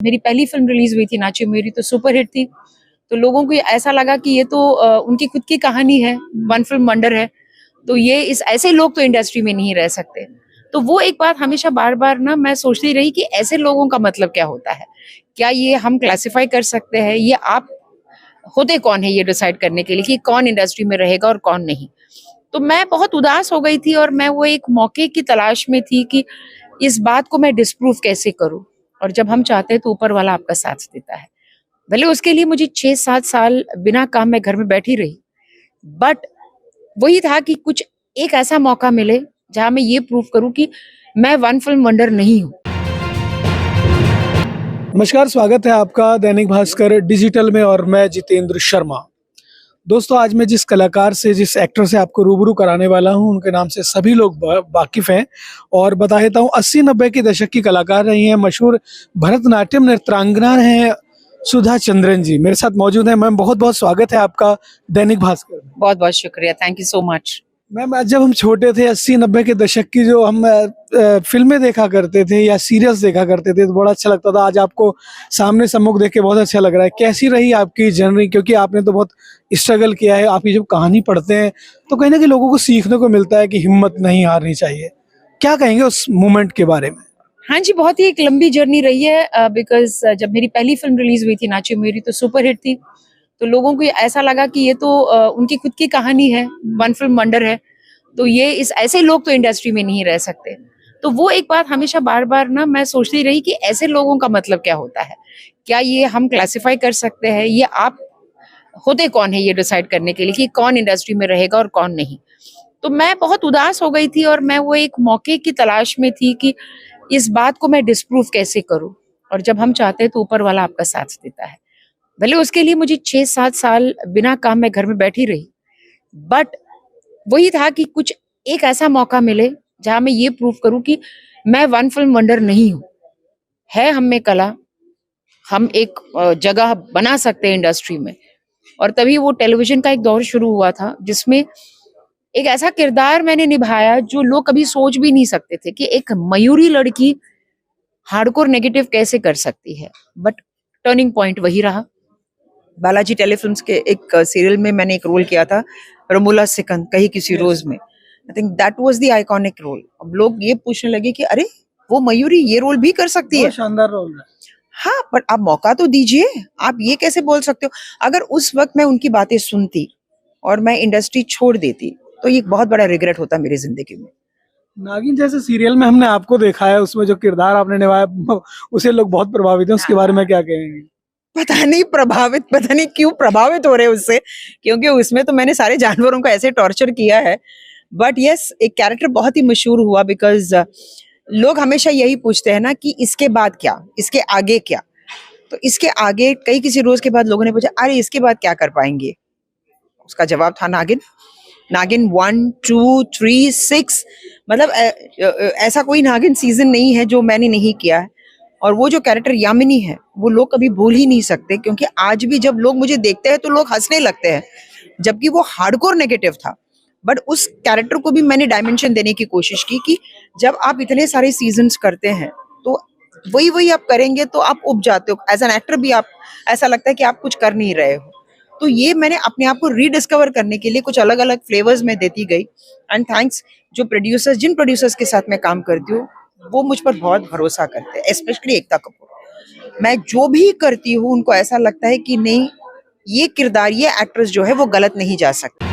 मेरी पहली film release हुई थी नाची मेरी, तो सुपर हिट थी। तो लोगों को ऐसा लगा कि ये तो उनकी खुद की कहानी है, वन फिल्म वंडर है, तो ये इस ऐसे लोग तो इंडस्ट्री में नहीं रह सकते। तो वो एक बात हमेशा बार बार ना मैं सोचती रही कि ऐसे लोगों का मतलब क्या होता है, क्या ये हम क्लासिफाई कर सकते हैं, ये आप होते कौन है ये डिसाइड करने के लिए कि कौन इंडस्ट्री में रहेगा और कौन नहीं। तो मैं बहुत उदास हो गई थी और मैं वो एक मौके की तलाश में थी कि इस बात को मैं डिस्प्रूव कैसे करूं। और जब हम चाहते हैं तो ऊपर वाला आपका साथ देता है। भले उसके लिए मुझे 6-7 साल बिना काम में घर में बैठी रही, बट वही था कि कुछ एक ऐसा मौका मिले जहां मैं ये प्रूव करूं कि मैं वन फिल्म वंडर नहीं हूं। नमस्कार, स्वागत है आपका दैनिक भास्कर डिजिटल में और मैं जितेंद्र शर्मा। दोस्तों, आज मैं जिस कलाकार से, जिस एक्टर से आपको रूबरू कराने वाला हूं, उनके नाम से सभी लोग वाकिफ हैं और बता देता हूं। 80-90 के दशक की कलाकार रही हैं, मशहूर भरतनाट्यम नृत्यांगना हैं सुधा चंद्रन जी मेरे साथ मौजूद हैं। मैम, बहुत बहुत स्वागत है आपका दैनिक भास्कर में। बहुत बहुत शुक्रिया, thank you so much. Ma'am, जब हम छोटे थे 80-90 के दशक की जो हम फिल्में देखा करते थे या सीरियल्स देखा करते थे तो बड़ा अच्छा लगता था। आज आपको सामने सम्मुख देख के बहुत अच्छा लग रहा है। कैसी रही आपकी जर्नी, क्योंकि आपने तो बहुत स्ट्रगल किया है। आपकी जब कहानी पढ़ते हैं तो कहीं ना कहीं लोगों को सीखने को मिलता है कि हिम्मत नहीं हारनी चाहिए। क्या कहेंगे उस मोमेंट के बारे में? हाँ जी, बहुत ही एक लंबी जर्नी रही है, बिकॉज जब मेरी पहली फिल्म रिलीज हुई थी नाची मेरी, तो सुपर हिट थी। तो लोगों को ऐसा लगा कि ये तो उनकी खुद की कहानी है, वन फिल्म वंडर है, तो ये इस ऐसे लोग तो इंडस्ट्री में नहीं रह सकते। तो वो एक बात हमेशा बार बार ना मैं सोचती रही कि ऐसे लोगों का मतलब क्या होता है, क्या ये हम क्लासिफाई कर सकते हैं, ये आप होते कौन है ये डिसाइड करने के लिए कि कौन इंडस्ट्री में रहेगा और कौन नहीं। तो मैं बहुत उदास हो गई थी और मैं वो एक मौके की तलाश में थी कि इस बात को मैं डिस्प्रूव कैसे करूं। और जब हम चाहते हैं तो ऊपर वाला आपका साथ देता है। भले उसके लिए मुझे 6-7 साल बिना काम में घर में बैठी रही, बट वही था कि कुछ एक ऐसा मौका मिले जहां मैं ये प्रूव करूं कि मैं वन फिल्म वंडर नहीं हूं। है हम में कला, हम एक जगह बना सकते हैं इंडस्ट्री में। और तभी वो टेलीविजन का एक दौर शुरू हुआ था जिसमें एक ऐसा किरदार मैंने निभाया जो लोग कभी सोच भी नहीं सकते थे कि एक मयूरी लड़की हार्डकोर नेगेटिव कैसे कर सकती है। बट टर्निंग पॉइंट वही रहा। बालाजी टेलीफिल्म्स के एक सीरियल में मैंने एक रोल किया था, रमूला सिकंद, कहीं किसी रोज में। I think that was the iconic role. अब लोग ये पूछने लगे कि अरे वो मयूरी ये रोल भी कर सकती है। शानदार रोल है। हाँ, बट आप मौका तो दीजिए, आप ये कैसे बोल सकते हो। अगर उस वक्त मैं उनकी बातें सुनती और मैं इंडस्ट्री छोड़ देती तो ये बहुत बड़ा रिग्रेट होता मेरी जिंदगी में। नागिन जैसे सीरियल में हमने आपको देखा है, उसमें जो किरदार आपने निभाया उसे लोग बहुत प्रभावित हैं। उसके बारे में क्या कहेंगे? पता नहीं क्यों प्रभावित हो रहे हैं उससे, क्योंकि उसमें तो मैंने सारे जानवरों को ऐसे टॉर्चर किया है। बट यस, एक कैरेक्टर बहुत ही मशहूर हुआ बिकॉज लोग हमेशा यही पूछते हैं ना कि इसके बाद क्या, इसके आगे क्या। तो इसके आगे कई किसी रोज के बाद लोगों ने पूछा अरे इसके बाद क्या कर पाएंगे। उसका जवाब था नागिन। नागिन 1, 2, 3, 6, मतलब ऐसा कोई नागिन सीजन नहीं है जो मैंने नहीं किया है। और वो जो कैरेक्टर यामिनी है वो लोग कभी भूल ही नहीं सकते, क्योंकि आज भी जब लोग मुझे देखते हैं तो लोग हंसने लगते हैं, जबकि वो हार्डकोर नेगेटिव था। बट उस कैरेक्टर को भी मैंने डायमेंशन देने की कोशिश की कि जब आप इतने सारे सीजन्स करते हैं तो वही वही आप करेंगे तो आप उब जाते हो। एज एन एक्टर भी आप ऐसा लगता है कि आप कुछ कर नहीं रहे हो। तो ये मैंने अपने आप को रीडिस्कवर करने के लिए कुछ अलग अलग फ्लेवर्स में देती गई। एंड थैंक्स जो प्रोड्यूसर्स, जिन प्रोड्यूसर्स के साथ मैं काम करती हूँ वो मुझ पर बहुत भरोसा करते हैं, स्पेशली एकता कपूर। मैं जो भी करती हूँ उनको ऐसा लगता है कि नहीं, ये किरदार, ये एक्ट्रेस जो है वो गलत नहीं जा सकती।